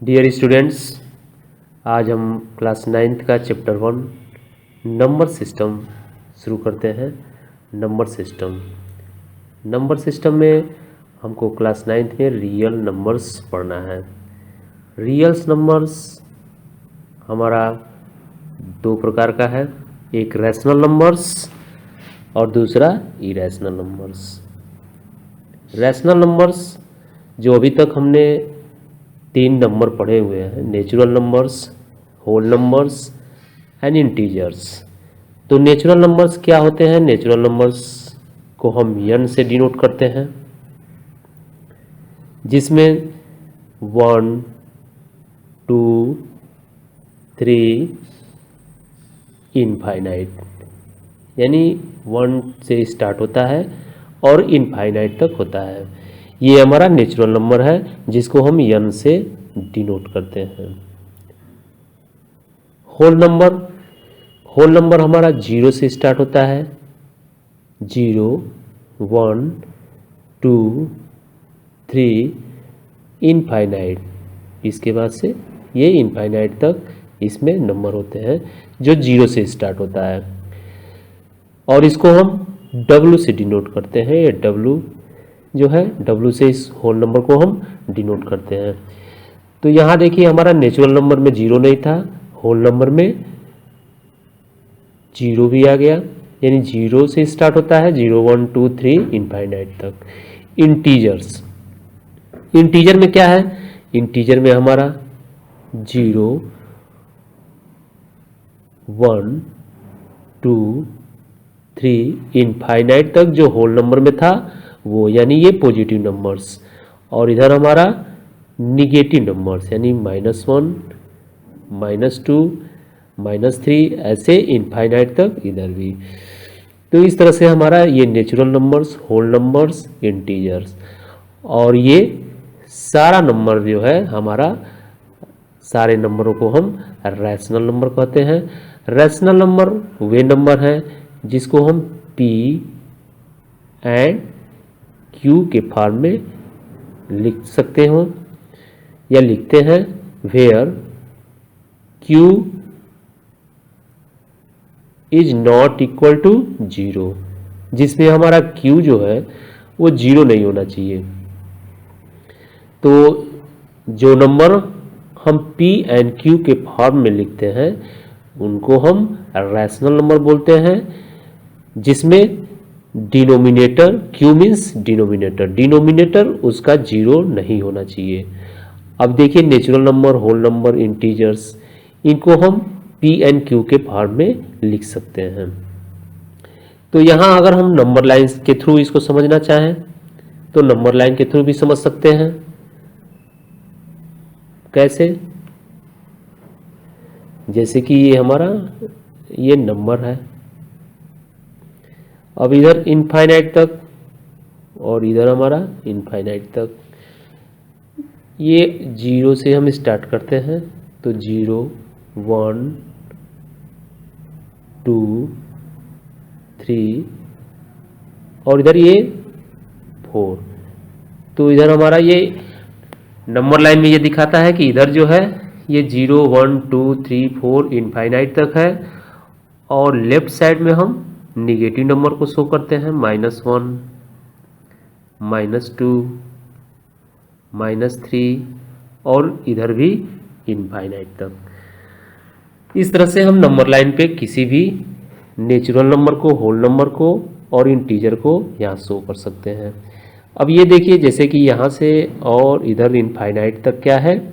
Dear students, आज हम class 9th का चैप्टर 1 नंबर सिस्टम शुरू करते हैं। नंबर सिस्टम में हमको क्लास 9th में रियल नंबर्स पढ़ना है। रियल्स नंबर्स हमारा दो प्रकार का है, एक रैशनल नंबर्स और दूसरा इरेशनल नंबर्स। रैशनल नंबर्स जो अभी तक हमने 3 नंबर पढ़े हुए हैं, natural numbers, whole numbers and integers. तो नेचुरल नंबर्स क्या होते हैं? नेचुरल नंबर्स को हम n से डिनोट करते हैं, जिसमें 1, 2, 3 इनफाइनाइट, यानी 1 से स्टार्ट होता है और इनफाइनाइट तक होता है। ये हमारा नेचुरल नंबर है जिसको हम n से डिनोट करते हैं। होल नंबर हमारा 0 से स्टार्ट होता है, 0, 1, 2, 3 इनफाइनाइट। इसके बाद से ये इनफाइनाइट तक इसमें नंबर होते हैं जो 0 से स्टार्ट होता है, और इसको हम W से डिनोट करते हैं। ये W जो है, W से इस होल नंबर को हम डिनोट करते हैं। तो यहाँ देखिए, हमारा नेचुरल नंबर में 0 नहीं था, होल नंबर में 0 भी आ गया, यानी 0 से स्टार्ट होता है, 0, 1, 2, 3 इनफाइनाइट तक। इंटीजर में क्या है? इंटीजर में हमारा 0, 1, 2, 3 इनफाइनाइट तक जो होल नंबर में था वो, यानी ये पॉजिटिव नंबर्स, और इधर हमारा निगेटिव नंबर्स, यानी -1, -2, -3 ऐसे इनफाइनाइट तक इधर भी। तो इस तरह से हमारा ये natural numbers, whole numbers, integers, और ये सारा नंबर जो है हमारा, सारे नंबरों को हम रैशनल नंबर कहते हैं। रैशनल नंबर वे नंबर हैं जिसको हम P एंड Q के फॉर्म में लिख सकते हो या लिखते हैं, where Q is not equal to 0, जिसमें हमारा Q जो है वो 0 नहीं होना चाहिए। तो जो नंबर हम P एंड Q के फॉर्म में लिखते हैं उनको हम रैशनल नंबर बोलते हैं, जिसमें डिनोमिनेटर, Q मीन्स डिनोमिनेटर उसका 0 नहीं होना चाहिए। अब देखिए, natural number, whole number, integers, इनको हम P एंड Q के फॉर्म में लिख सकते हैं। तो यहाँ अगर हम नंबर लाइन के थ्रू इसको समझना चाहें तो नंबर लाइन के थ्रू भी समझ सकते हैं। कैसे? जैसे कि ये हमारा ये नंबर है, अब इधर इनफाइनाइट तक और इधर हमारा इनफाइनाइट तक। ये 0 से हम स्टार्ट करते हैं, तो 0, 1, 2, 3 और इधर ये 4। तो इधर हमारा ये नंबर लाइन में ये दिखाता है कि इधर जो है ये 0, 1, 2, 3, 4 इनफाइनाइट तक है, और लेफ्ट साइड में हम निगेटिव नंबर को शो करते हैं, -1, -2, -3 और इधर भी इनफाइनाइट तक। इस तरह से हम नंबर लाइन पे किसी भी नेचुरल नंबर को, होल नंबर को और इंटीजर को यहाँ शो कर सकते हैं। अब ये देखिए, जैसे कि यहाँ से और इधर इनफाइनाइट तक क्या है,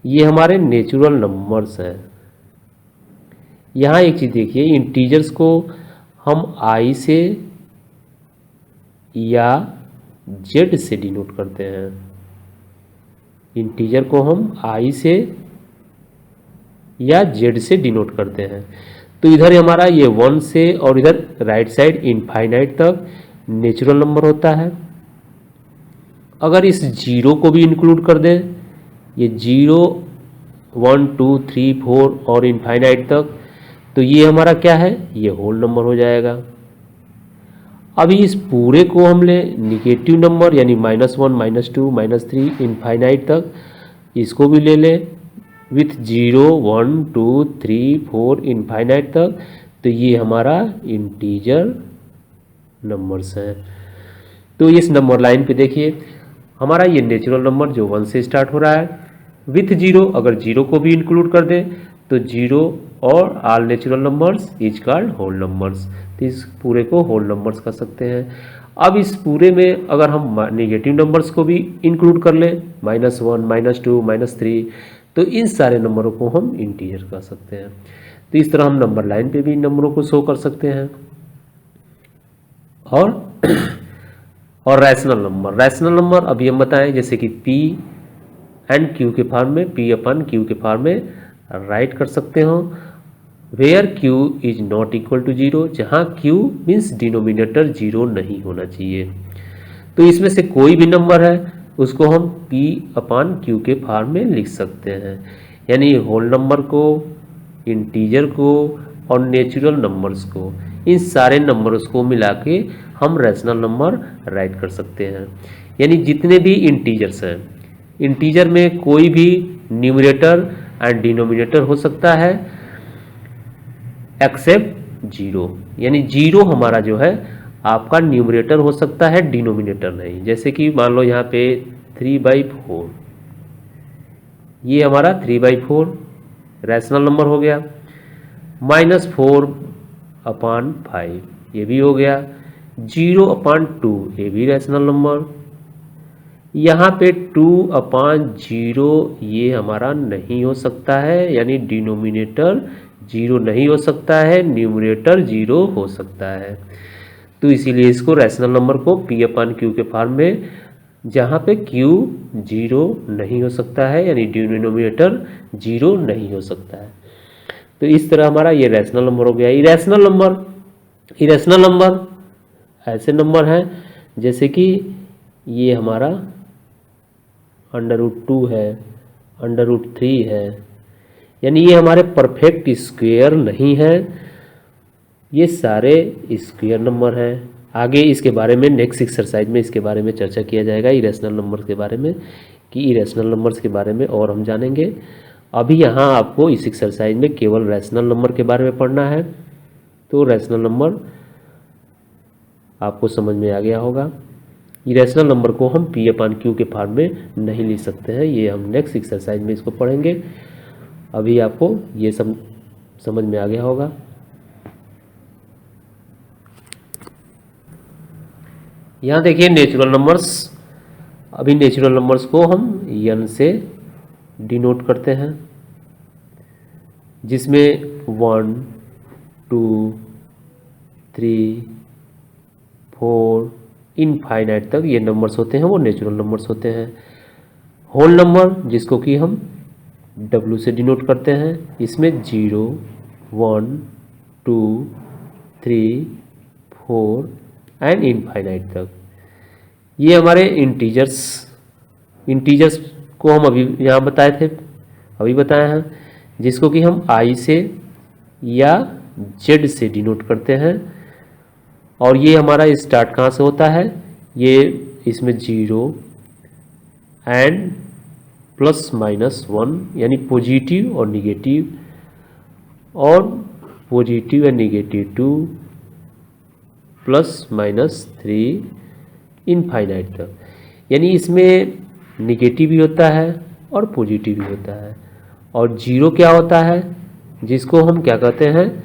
ये हमारे नेचुरल नंबर्स हैं। यहाँ एक चीज़ देखिए, इंटीजर्स को हम I से या Z से डिनोट करते हैं। इंटीजर को हम I से या Z से डिनोट करते हैं। तो इधर हमारा ये 1 से और इधर राइट साइड इनफाइनाइट तक नेचुरल नंबर होता है। अगर इस 0 को भी इंक्लूड कर दें, ये 0, 1, 2, 3, 4 और इनफाइनाइट तक, तो ये हमारा क्या है, ये होल नंबर हो जाएगा। अभी इस पूरे को हम ले निगेटिव नंबर, यानी -1, -2, -3 इनफाइनाइट तक, इसको भी ले लें विथ 0 1 2 3 4 इनफाइनाइट तक, तो ये हमारा इंटीजर नंबर्स हैं। तो इस नंबर लाइन पे देखिए हमारा ये नेचुरल नंबर जो 1 से स्टार्ट हो रहा है विथ 0, अगर 0 को भी इंक्लूड कर दें तो 0 और all natural numbers is called whole numbers. तो इस पूरे को होल नंबर्स कह सकते हैं। अब इस पूरे में अगर हम नेगेटिव नंबर्स को भी इंक्लूड कर लें -1 -2 -3, तो इन सारे नंबरों को हम इंटीजर कह सकते हैं। तो इस तरह हम नंबर लाइन पे भी इन नंबरों को शो कर सकते हैं। और रैशनल नंबर अभी हम बताएं जैसे कि P एंड Q के फॉर्म में, P अपन Q के फॉर्म में राइट कर सकते हो, where Q is not equal to 0, जहाँ Q मीन्स डिनोमिनेटर 0 नहीं होना चाहिए। तो इसमें से कोई भी नंबर है उसको हम P अपन Q के फॉर्म में लिख सकते हैं, यानी होल नंबर को, इंटीजर को और नेचुरल नंबर्स को, इन सारे नंबर्स को मिला के हम रैशनल नंबर राइट कर सकते हैं। यानी जितने भी इंटीजर्स हैं, इंटीजर में कोई भी न्यूमरेटर एंड डिनोमिनेटर हो सकता है एक्सेप्ट 0, यानी 0 हमारा जो है आपका न्यूमरेटर हो सकता है, डिनोमिनेटर नहीं। जैसे कि मान लो यहाँ पे 3/4, ये हमारा 3/4 रैशनल नंबर हो गया। -4/5 ये भी हो गया। 0/2 ये भी रैशनल नंबर। यहाँ पे 2/0 ये हमारा नहीं हो सकता है, यानी डिनोमिनेटर 0 नहीं हो सकता है, न्यूमरेटर 0 हो सकता है। तो इसीलिए इसको रैशनल नंबर को P/Q के फॉर्म में, जहाँ पे Q 0 नहीं हो सकता है, यानी डिनोमिनेटर 0 नहीं हो सकता है। तो इस तरह हमारा ये रैशनल नंबर हो गया। इरेशनल नंबर ऐसे नंबर हैं जैसे कि ये हमारा √2 है, √3 है, यानी ये हमारे परफेक्ट स्क्वायर नहीं है, ये सारे स्क्वायर नंबर हैं। आगे इसके बारे में नेक्स्ट एक्सरसाइज में इसके बारे में चर्चा किया जाएगा, इरेशनल नंबर के बारे में, कि इरेशनल नंबर्स के बारे में और हम जानेंगे। अभी यहाँ आपको इस एक्सरसाइज में केवल रैशनल नंबर के बारे में पढ़ना है। तो रैशनल नंबर आपको समझ में आ गया होगा। इरेशनल नंबर को हम P/Q के फॉर्म में नहीं लिख सकते हैं, ये हम नेक्स्ट एक्सरसाइज में इसको पढ़ेंगे। अभी आपको ये सब समझ में आ गया होगा। यहाँ देखिए नेचुरल नंबर्स। अभी नेचुरल नंबर्स को हम n से डिनोट करते हैं, जिसमें 1 2 3 4 इनफाइनाइट तक ये नंबर्स होते हैं, वो नेचुरल नंबर्स होते हैं। होल नंबर जिसको कि हम W से डिनोट करते हैं, इसमें 0 1 2 3 4 एंड इनफाइनाइट तक ये हमारे इंटीजर्स को हम अभी यहाँ बताए थे, अभी बताए हैं, जिसको कि हम I से या Z से डिनोट करते हैं। और ये हमारा स्टार्ट कहाँ से होता है, ये इसमें 0 एंड +-1, यानी पॉजिटिव और निगेटिव, और पॉजिटिव एंड निगेटिव 2 +-3 इनफाइनाइट तक, यानी इसमें निगेटिव भी होता है और पॉजिटिव भी होता है। और 0 क्या होता है, जिसको हम क्या कहते हैं,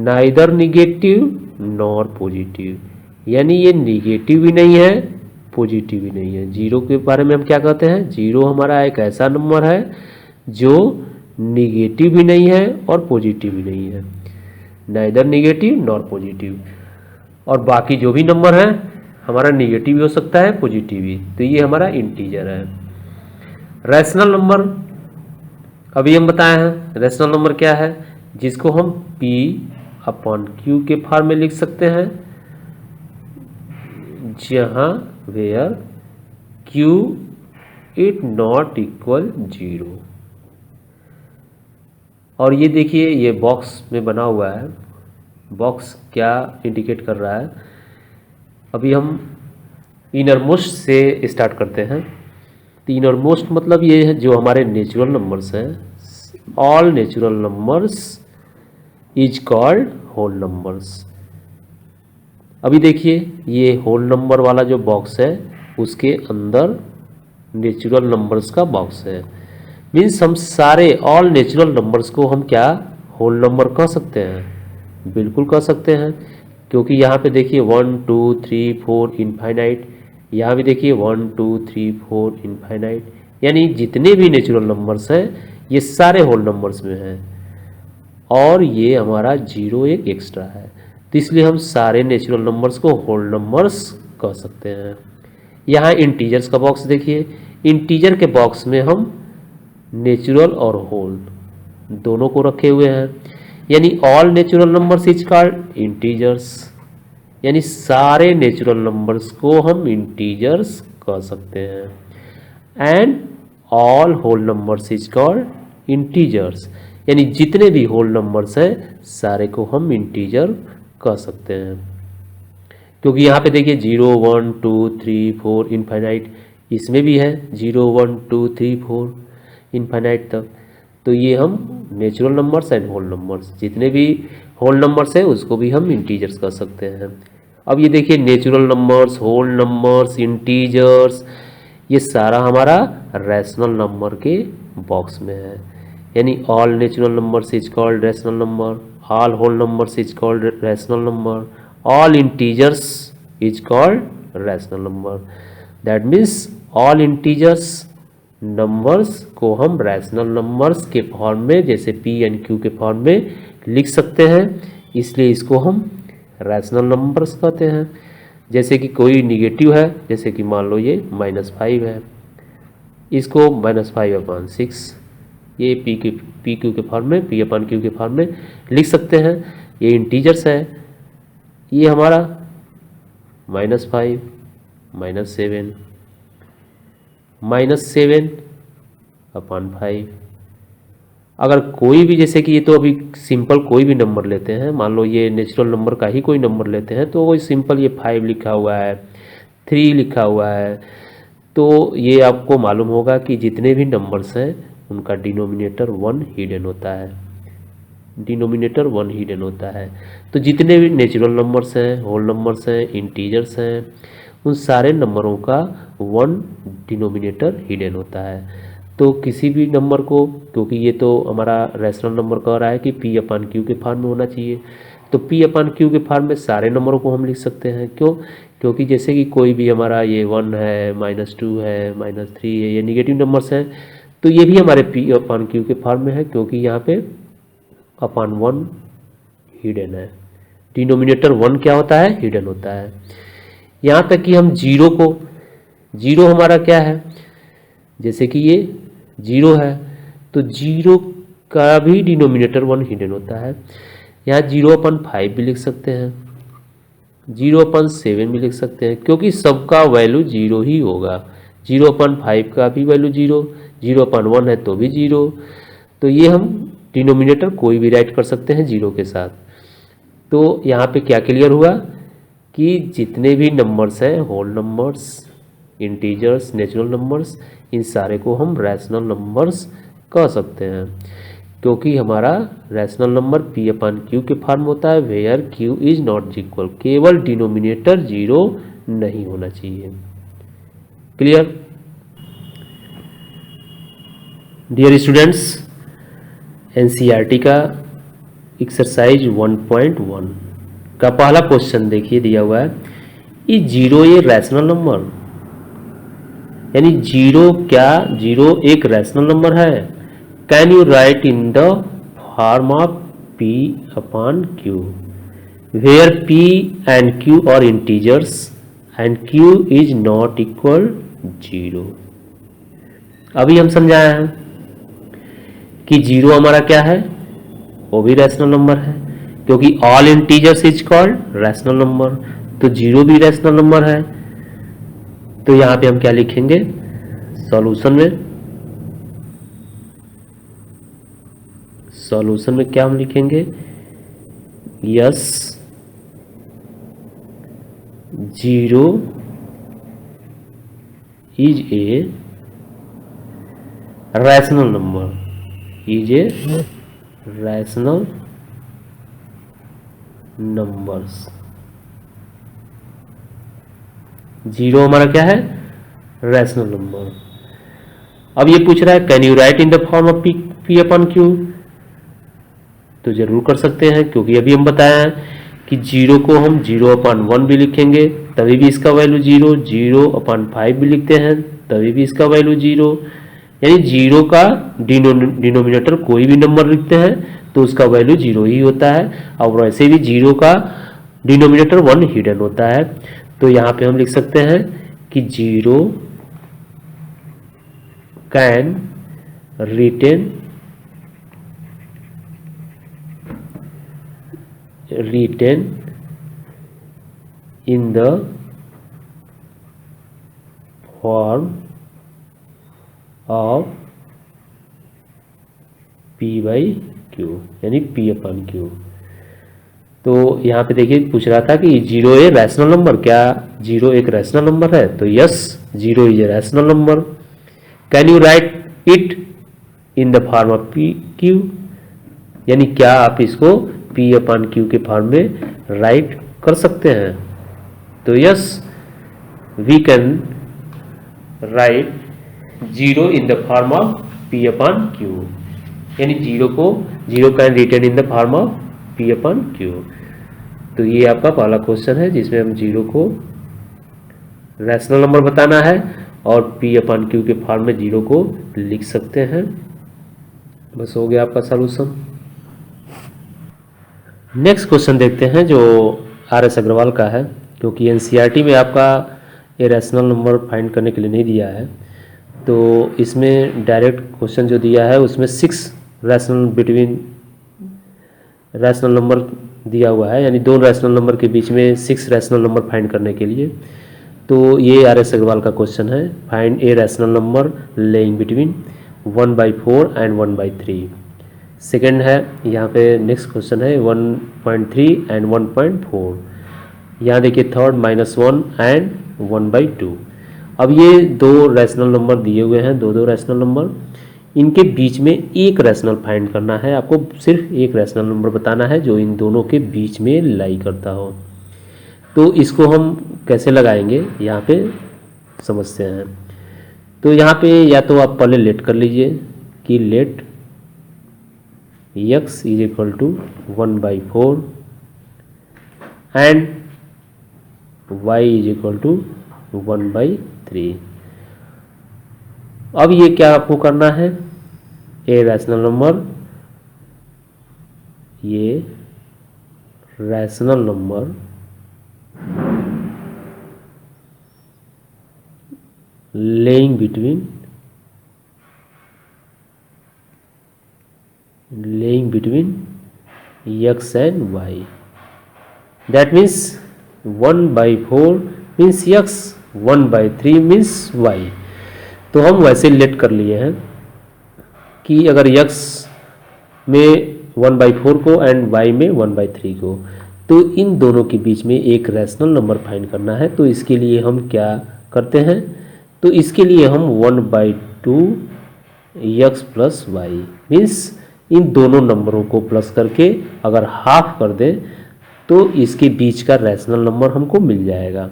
नाइदर निगेटिव नॉर पॉजिटिव, यानी ये निगेटिव भी नहीं है, पॉजिटिव भी नहीं है। 0 के बारे में हम क्या कहते हैं, 0 हमारा एक ऐसा नंबर है जो निगेटिव भी नहीं है और पॉजिटिव भी नहीं है, नाइदर निगेटिव नॉर पॉजिटिव। और बाकी जो भी नंबर है हमारा निगेटिव भी हो सकता है, पॉजिटिव भी। तो ये हमारा इंटीजर है। रैशनल नंबर अभी हम बताए हैं। रैशनल नंबर क्या है, जिसको हम P/Q के फॉर्म में लिख सकते हैं, जहाँ where Q is not equal 0। और ये देखिए ये बॉक्स में बना हुआ है, बॉक्स क्या इंडिकेट कर रहा है। अभी हम इनरमोस्ट से स्टार्ट करते हैं। तीन और मोस्ट मतलब ये है जो हमारे नेचुरल नंबर्स हैं, all natural numbers is called whole numbers. अभी देखिए ये होल नंबर वाला जो बॉक्स है उसके अंदर नेचुरल नंबर्स का बॉक्स है। मीन्स हम सारे ऑल नेचुरल नंबर्स को हम क्या होल नंबर कह सकते हैं? बिल्कुल कह सकते हैं, क्योंकि यहाँ पे देखिए 1 2 3 4 इनफाइनाइट, यहाँ भी देखिए 1 2 3 4 इनफाइनाइट, यानी जितने भी नेचुरल नंबर्स हैं ये सारे होल नंबर्स में हैं और ये हमारा जीरो एक एक्स्ट्रा है, तो इसलिए हम सारे नेचुरल नंबर्स को होल नंबर्स कह सकते हैं। यहाँ इंटीजर्स का बॉक्स देखिए, इंटीजर के बॉक्स में हम नेचुरल और होल दोनों को रखे हुए हैं, यानी all natural numbers is called integers, यानी सारे नेचुरल नंबर्स को हम इंटीजर्स कह सकते हैं। And all whole numbers is called integers, यानी जितने भी होल नंबर्स हैं सारे को हम इंटीजर कह सकते हैं। क्योंकि यहाँ पे देखिए 0 1 2 3 4 इनफाइनाइट, इसमें भी है 0 1 2 3 4 इनफाइनाइट तक, तो ये हम natural numbers and whole numbers जितने भी होल नंबर्स है उसको भी हम इंटीजर्स कह सकते हैं। अब ये देखिए natural numbers, whole numbers, integers, ये सारा हमारा रैशनल नंबर के बॉक्स में है, यानी all natural numbers is called rational number, all whole numbers is called rational number, all integers is called rational number. That means all integers numbers को हम rational numbers के फॉर्म में जैसे P and Q के form में लिख सकते हैं, इसलिए इसको हम रैशनल नंबर्स कहते हैं। जैसे कि कोई निगेटिव है, जैसे कि मान लो ये -5 है, इसको -5/6 ये पी क्यू के फॉर्म में, p/q के फॉर्म में लिख सकते हैं। ये इंटीजर्स है, ये हमारा -5 -7 -7/5। अगर कोई भी, जैसे कि ये तो अभी सिंपल कोई भी नंबर लेते हैं, मान लो ये नेचुरल नंबर का ही कोई नंबर लेते हैं, तो वो सिंपल ये 5 लिखा हुआ है, 3 लिखा हुआ है, तो ये आपको मालूम होगा कि जितने भी नंबर्स हैं उनका डिनोमिनेटर 1 हिडन होता है, डिनोमिनेटर 1 हिडन होता है। तो जितने भी नेचुरल नंबर्स हैं, होल नंबर्स हैं, इंटीजर्स हैं, उन सारे नंबरों का 1 डिनोमिनेटर हिडन होता है। तो किसी भी नंबर को, क्योंकि ये तो हमारा रैशनल नंबर कह रहा है कि p/q के फॉर्म में होना चाहिए, तो p/q के फॉर्म में सारे नंबरों को हम लिख सकते हैं। क्यों? क्योंकि जैसे कि कोई भी हमारा ये 1 है, -2 है, -3 है, ये निगेटिव नंबर्स हैं, तो ये भी हमारे p/q के फॉर्म में है, क्योंकि यहाँ पे /1 हिडन है। डिनोमिनेटर 1 क्या होता है? हिडन होता है। यहाँ तक कि हम जीरो को, जीरो हमारा क्या है, जैसे कि ये 0 है, तो 0 का भी डिनोमिनेटर 1 हिडन होता है। यहाँ 0/5 भी लिख सकते हैं, 0/7 भी लिख सकते हैं, क्योंकि सबका वैल्यू 0 ही होगा। 0/5 का भी वैल्यू 0, 0/1 है तो भी 0, तो ये हम डिनोमिनेटर कोई भी राइट कर सकते हैं 0 के साथ। तो यहाँ पे क्या क्लियर हुआ कि जितने भी नंबर्स हैं, whole numbers, integers, natural numbers, इन सारे को हम रैशनल नंबर्स कह सकते हैं, क्योंकि हमारा रैशनल नंबर p/q के फॉर्म होता है, where q is not equal, केवल डिनोमिनेटर 0 नहीं होना चाहिए। क्लियर? डियर स्टूडेंट्स, एनसीईआरटी का एक्सरसाइज 1.1 का पहला क्वेश्चन देखिए दिया हुआ है, इज 0 ए रैशनल नंबर, यानी 0 क्या 0 एक रैशनल नंबर है? Can you write in the form of p/q where p and q are integers and q is not equal 0। अभी हम समझाए हैं कि 0 हमारा क्या है, वो भी रैशनल नंबर है, क्योंकि all integers is called rational number, तो 0 भी रैशनल नंबर है। तो यहाँ पे हम क्या लिखेंगे सॉल्यूशन में, सॉल्यूशन में क्या हम लिखेंगे, yes 0 is a rational number, is a rational numbers. Zero हमारा क्या है? Rational number. अब ये पूछ रहा है can you write in the form of P upon Q, तो जरूर कर सकते हैं, क्योंकि अभी हम बताया है कि जीरो को हम 0/1 भी लिखेंगे तभी भी इसका वैल्यू जीरो, 0/5 भी लिखते हैं तभी भी इसका वैल्यू जीरो, यानी जीरो का डिनोमिनेटर कोई भी नंबर लिखते हैं तो उसका वैल्यू जीरो ही होता है, और वैसे भी जीरो का डिनोमिनेटर 1 हिडन होता है। तो यहाँ पे हम लिख सकते हैं कि zero can written in the form of P/Q, यानी P अपॉन Q। तो यहाँ पे देखिए पूछ रहा था कि जीरो ए रैशनल नंबर, क्या जीरो एक रैशनल नंबर है? तो yes, zero is a rational number. Can you write it in the form of P/Q, यानी क्या आप इसको P अपॉन Q के फॉर्म में राइट कर सकते हैं? तो yes, we can write zero in the form of P upon Q, यानी zero can written in the form of P upon Q। तो ये आपका पहला क्वेश्चन है जिसमें हम जीरो को रैशनल नंबर बताना है और P अपॉन Q के फॉर्म में जीरो को लिख सकते हैं। बस हो गया आपका सॉल्यूशन। नेक्स्ट क्वेश्चन देखते हैं जो RS अग्रवाल का है, क्योंकि NCERT में आपका ये रैशनल नंबर फाइंड करने के लिए नहीं दिया है, तो इसमें डायरेक्ट क्वेश्चन जो दिया है उसमें 6 रैशनल नंबर दिया हुआ है, यानी दो रैशनल नंबर के बीच में 6 रैशनल नंबर फाइंड करने के लिए। तो ये RS अग्रवाल का क्वेश्चन है, find A rational number laying between 1/4 and 1/3। Second है यहाँ पे नेक्स्ट क्वेश्चन है 1.3 एंड 1.4। यहाँ देखिए थर्ड -1 एंड 1/2। अब ये दो रैशनल नंबर दिए हुए हैं, दो रैशनल नंबर, इनके बीच में एक रैशनल फाइंड करना है। आपको सिर्फ एक रैशनल नंबर बताना है जो इन दोनों के बीच में लाई करता हो। तो इसको हम कैसे लगाएंगे यहाँ पे समझते हैं। तो यहाँ पे या तो आप पहले लेट कर लीजिए कि let x is equal to 1/4 and y is equal to 1/3। अब ये क्या आपको करना है, ए रैशनल नंबर, ये rational number laying between x and y, that means 1/4 means x, 1/3 means y। तो हम वैसे लेट कर लिए हैं कि अगर x में 1/4 को एंड y में 1/3 को, तो इन दोनों के बीच में एक रैशनल नंबर फाइंड करना है। तो इसके लिए हम क्या करते हैं, तो इसके लिए हम 1/2 x plus y means in दोनों नंबरों को प्लस करके अगर हाफ कर दें तो इसके बीच का रैशनल नंबर हमको मिल जाएगा।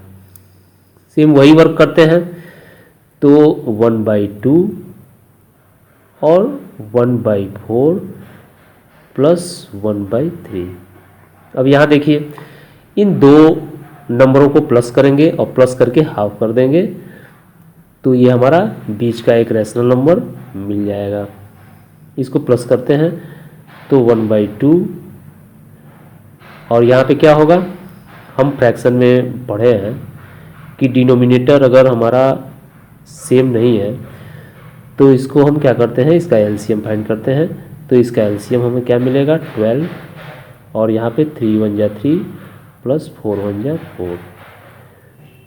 सेम वही वर्क करते हैं, तो 1/2 और 1/4 प्लस 1/3। अब यहाँ देखिए इन दो नंबरों को प्लस करेंगे और प्लस करके हाफ कर देंगे तो ये हमारा बीच का एक रैशनल नंबर मिल जाएगा। इसको प्लस करते हैं तो 1/2, और यहाँ पे क्या होगा, हम फ्रैक्शन में पढ़े हैं कि डिनोमिनेटर अगर हमारा सेम नहीं है तो इसको हम क्या करते हैं, इसका एलसीएम फाइंड करते हैं। तो इसका एलसीएम हमें क्या मिलेगा 12, और यहाँ पे 3 1 जा 3 प्लस 4 1 जा 4।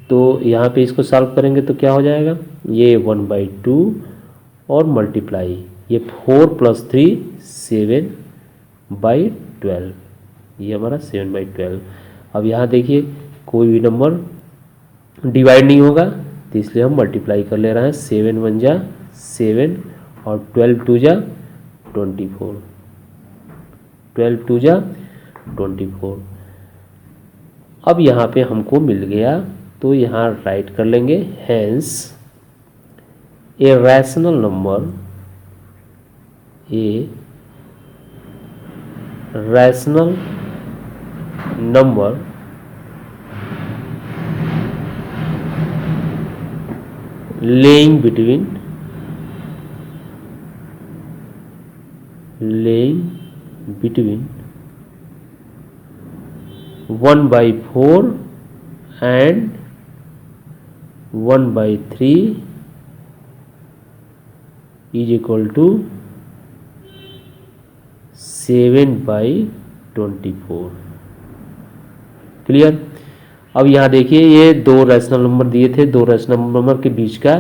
तो यहाँ पे इसको सॉल्व करेंगे तो क्या हो जाएगा, ये 1/2 और मल्टीप्लाई ये 4 + 3 7/12, ये हमारा 7/12। अब यहाँ देखिए कोई भी नंबर डिवाइड नहीं होगा तो इसलिए हम मल्टीप्लाई कर ले रहे हैं। 7 1 जा 7 और 12 टू जा 24, 12 टू जा 24। अब यहाँ पे हमको मिल गया, तो यहाँ राइट कर लेंगे hence a rational number, a rational number laying between 1/4 and 1/3 is equal to 7/24। Clear. अब यहाँ देखिए ये दो रैशनल नंबर दिए थे, दो रैशनल नंबर के बीच का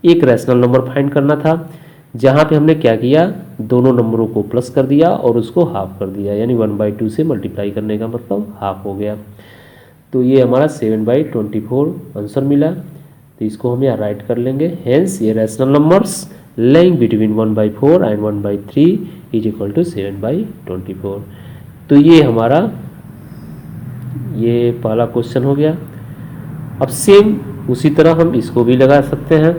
एक रैशनल नंबर फाइंड करना था, जहाँ पे हमने क्या किया, दोनों नंबरों को प्लस कर दिया और उसको हाफ कर दिया, यानी 1/2 से मल्टीप्लाई करने का मतलब हाफ हो गया। तो ये हमारा 7/24 आंसर मिला। तो इसको हम यहाँ राइट कर लेंगे, हेंस ये rational numbers lying between 1/4 and 1/3 is equal to 7/24। तो ये हमारा ये पहला क्वेश्चन हो गया। अब सेम उसी तरह हम इसको भी लगा सकते हैं,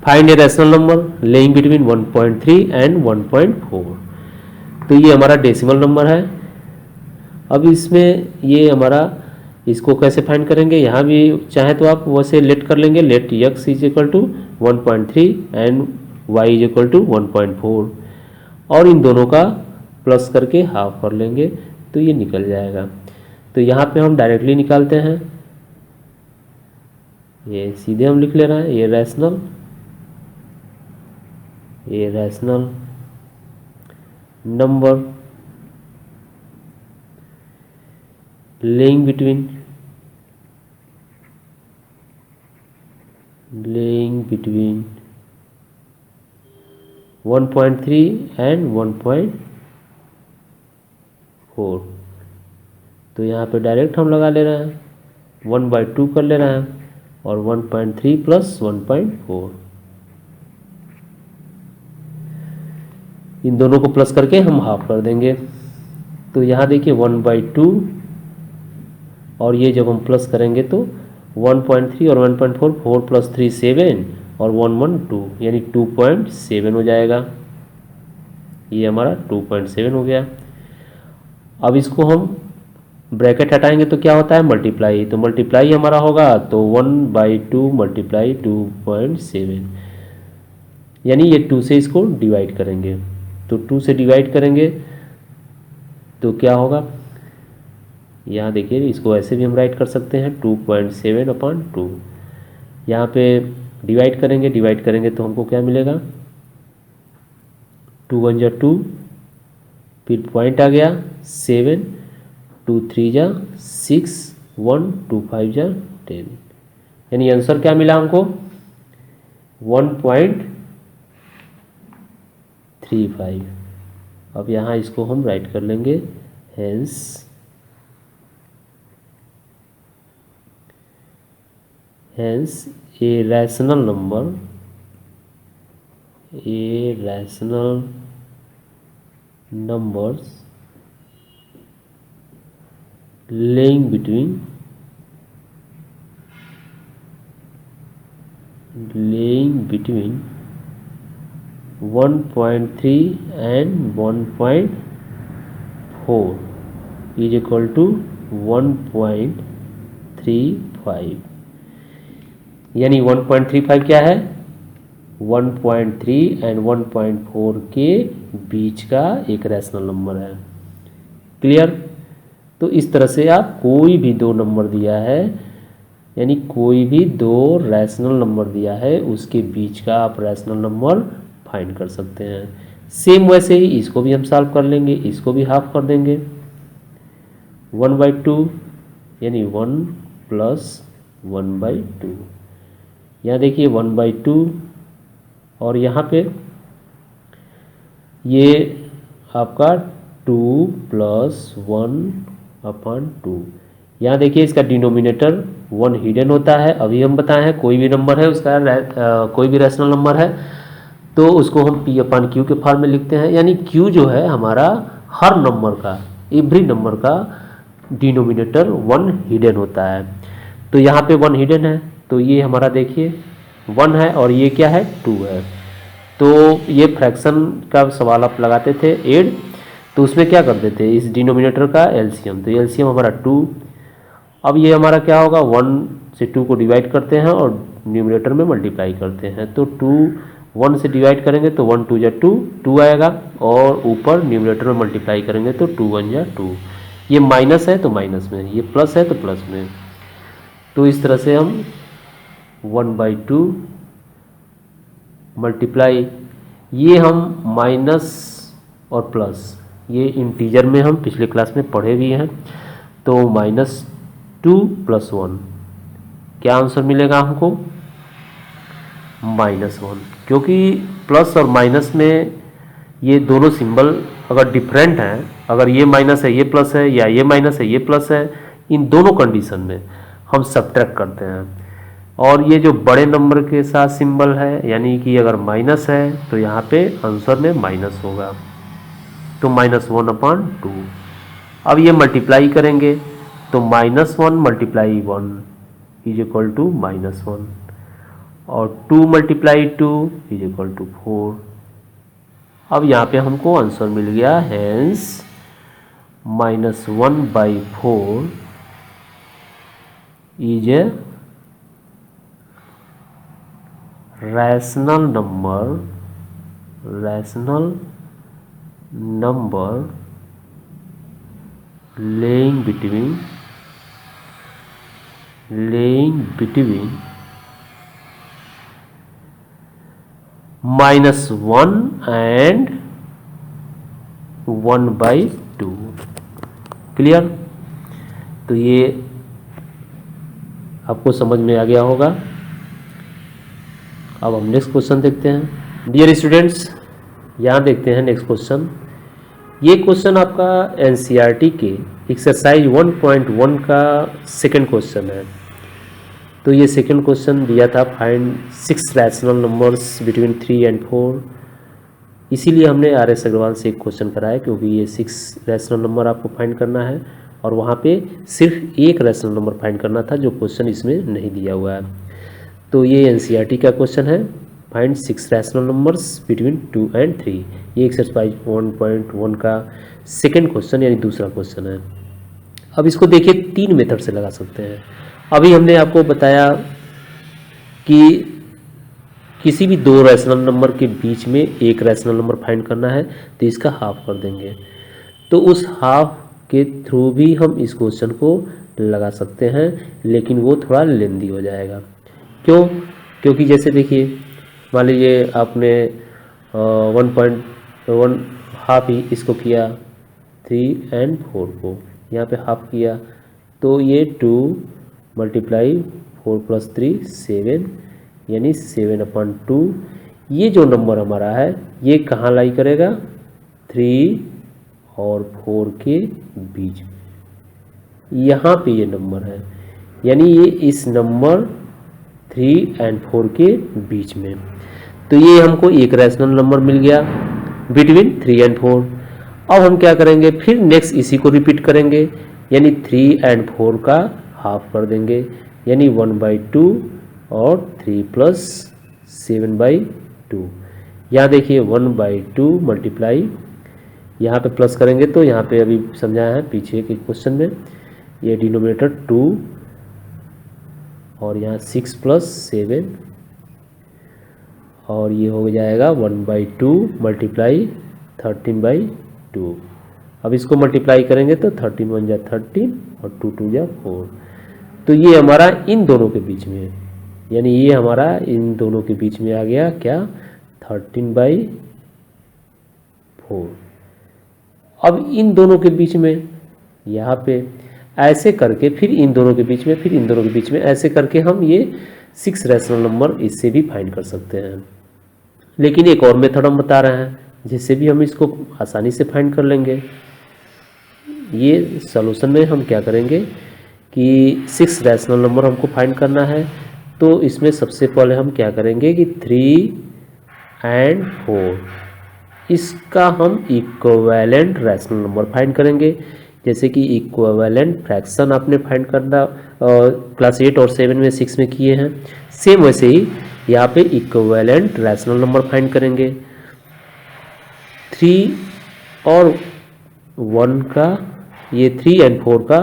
find A rational number laying between 1.3 and 1.4। तो ये हमारा डेसिमल नंबर है। अब इसमें ये हमारा इसको कैसे फाइंड करेंगे, यहाँ भी चाहे तो आप वैसे लेट कर लेंगे, let x is equal to 1.3 and y is equal to 1.4 और इन दोनों का प्लस करके हाफ कर लेंगे तो ये निकल जाएगा। तो यहाँ पे हम डायरेक्टली निकालते हैं, ये सीधे हम लिख ले रहे हैं, ये rational number laying between 1.3 and 1.4। तो यहाँ पे डायरेक्ट हम लगा ले रहे हैं, 1/2 कर ले रहे हैं और 1.3 प्लस 1.4, इन दोनों को प्लस करके हम हाफ कर देंगे। तो यहाँ देखिए 1/2 और ये जब हम प्लस करेंगे तो 1.3 और 1.4, 4 + 3 7 और 1 1 2 यानी 2.7 हो जाएगा। ये हमारा 2.7 हो गया। अब इसको हम ब्रैकेट हटाएंगे तो क्या होता है, मल्टीप्लाई, तो मल्टीप्लाई हमारा होगा तो 1/2 मल्टीप्लाई 2.7, यानी ये 2 से इसको डिवाइड करेंगे, तो 2 से डिवाइड करेंगे तो क्या होगा, यहाँ देखिए इसको ऐसे भी हम राइट कर सकते हैं 2.7/2। यहाँ पे डिवाइड करेंगे तो हमको क्या मिलेगा, 2 1 जा 2, फिर पॉइंट आ गया 7, 2 3 जा 6, 1 2 5 जा 10, यानी आंसर क्या मिला हमको 1.35। अब यहाँ इसको हम राइट कर लेंगे, hence a rational numbers laying between 1.3 and 1.4 is equal to 1.35, यानी 1.35 क्या है, 1.3 एंड 1.4 के बीच का एक रैशनल नंबर है। क्लियर। तो इस तरह से आप कोई भी दो नंबर दिया है, यानी कोई भी दो रैशनल नंबर दिया है उसके बीच का आप रैशनल नंबर फाइंड कर सकते हैं। सेम वैसे ही इसको भी हम सॉल्व कर लेंगे, इसको भी हाफ कर देंगे, 1/2 यानी 1 + 1/2, यहाँ देखिए 1/2 और यहाँ पे ये आपका 2 + 1/2। यहाँ देखिए इसका डिनोमिनेटर 1 हिडन होता है, अभी हम बताए हैं कोई भी नंबर है उसका कोई भी रैशनल नंबर है तो उसको हम P अपन Q के फॉर्म में लिखते हैं, यानी Q जो है हमारा हर नंबर का, एवरी नंबर का डिनोमिनेटर 1 हिडन होता है। तो यहाँ पे 1 हिडन है, तो ये हमारा देखिए 1 है और ये क्या है 2 है। तो ये फ्रैक्शन का सवाल आप लगाते थे एड, तो उसमें क्या करते थे इस डिनोमिनेटर का एलसीएम, तो एलसीएम हमारा 2। अब ये हमारा क्या होगा 1 से 2 को डिवाइड करते हैं और न्यूमरेटर में मल्टीप्लाई करते हैं, तो 2 1 से डिवाइड करेंगे तो 1 2 या 2 2 आएगा, और ऊपर न्यूमरेटर में मल्टीप्लाई करेंगे तो 2 1 या 2। ये माइनस है तो माइनस में, ये प्लस है तो प्लस में। तो इस तरह से हम 1/2 मल्टीप्लाई, ये हम माइनस और प्लस ये इंटीजर में हम पिछले क्लास में पढ़े भी हैं, तो -2 + 1 क्या आंसर मिलेगा हमको -1, क्योंकि प्लस और माइनस में ये दोनों सिंबल अगर डिफरेंट हैं, अगर ये माइनस है ये प्लस है या ये माइनस है ये प्लस है, इन दोनों कंडीशन में हम सब्ट्रैक्ट करते हैं। और ये जो बड़े नंबर के साथ सिंबल है, यानी कि अगर माइनस है तो यहाँ पे आंसर में माइनस होगा, तो -1/2। अब ये मल्टीप्लाई करेंगे तो -1 × 1 = -1 और 2 × 2 = 4। अब यहाँ पे हमको आंसर मिल गया, hence -1/4 is a rational number laying between -1 and 1/2। Clear? तो ये आपको समझ में आ गया होगा। अब हम नेक्स्ट क्वेश्चन देखते हैं। डियर स्टूडेंट्स, यहाँ देखते हैं नेक्स्ट क्वेश्चन। ये क्वेश्चन आपका एनसीईआरटी के एक्सरसाइज 1.1 का सेकंड क्वेश्चन है। तो ये सेकंड क्वेश्चन दिया था, find 6 rational numbers between 3 and 4। इसीलिए हमने RS अग्रवाल से एक क्वेश्चन कराया, क्योंकि ये 6 रैशनल नंबर आपको फाइंड करना है और वहाँ पे सिर्फ एक रैशनल नंबर फाइंड करना था, जो क्वेश्चन इसमें नहीं दिया हुआ है। तो ये एनसीईआरटी का क्वेश्चन है, find 6 rational numbers between 2 and 3। ये एक्सरसाइज 1.1 का सेकंड क्वेश्चन यानी दूसरा क्वेश्चन है। अब इसको देखिए 3 मेथड से लगा सकते हैं। अभी हमने आपको बताया कि किसी भी 2 रैशनल नंबर के बीच में एक रैशनल नंबर फाइंड करना है, तो इसका हाफ कर देंगे। तो उस हाफ के थ्रू भी हम इस क्वेश्चन को लगा सकते हैं, लेकिन वो थोड़ा लेंदी हो जाएगा। क्यों? क्योंकि जैसे देखिए, मान लीजिए आपने 1.1 हाफ ही इसको किया 3 and 4 को, यहाँ पे हाफ किया, तो ये 2 × 4 + 3 7, यानी 7/2। ये जो नंबर हमारा है ये कहाँ लाई करेगा, 3 और 4 के बीच में, यहाँ पे ये नंबर है, यानी ये इस नंबर 3 and 4 के बीच में। तो ये हमको एक रैशनल नंबर मिल गया बिटवीन 3 and 4। अब हम क्या करेंगे, फिर नेक्स्ट इसी को रिपीट करेंगे, यानी 3 and 4 का हाफ कर देंगे, यानी 1/2 और 3 + 7/2। यहाँ देखिए 1/2 मल्टीप्लाई, यहाँ पे प्लस करेंगे तो यहाँ पे अभी समझाया है पीछे के क्वेश्चन में, ये डिनोमिनेटर 2 और यहाँ 6 + 7 और ये हो जाएगा 1/2 मल्टीप्लाई 13/2। अब इसको मल्टीप्लाई करेंगे तो 13 × 1 = 13 और 2 × 2 = 4। तो ये हमारा इन दोनों के बीच में है, यानी ये हमारा इन दोनों के बीच में आ गया क्या, 13/4। अब इन दोनों के बीच में यहाँ पे ऐसे करके, फिर इन दोनों के बीच में, फिर इन दोनों के बीच में, ऐसे करके हम ये 6 रैशनल नंबर इससे भी फाइंड कर सकते हैं। लेकिन एक और मेथड हम बता रहे हैं जिससे भी हम इसको आसानी से फाइंड कर लेंगे। ये सॉल्यूशन में हम क्या करेंगे कि 6 रैशनल नंबर हमको फाइंड करना है, तो इसमें सबसे पहले हम क्या करेंगे कि 3 एंड 4। इसका हम इक्विवेलेंट रैशनल नंबर फाइंड करेंगे। जैसे कि इक्विवेलेंट फ्रैक्शन आपने फाइंड करना क्लास 8 और 7 में 6 में किए हैं, सेम वैसे ही यहाँ पे इक्विवेलेंट रैशनल नंबर फाइंड करेंगे। 3 और 1 का, ये 3 एंड 4 का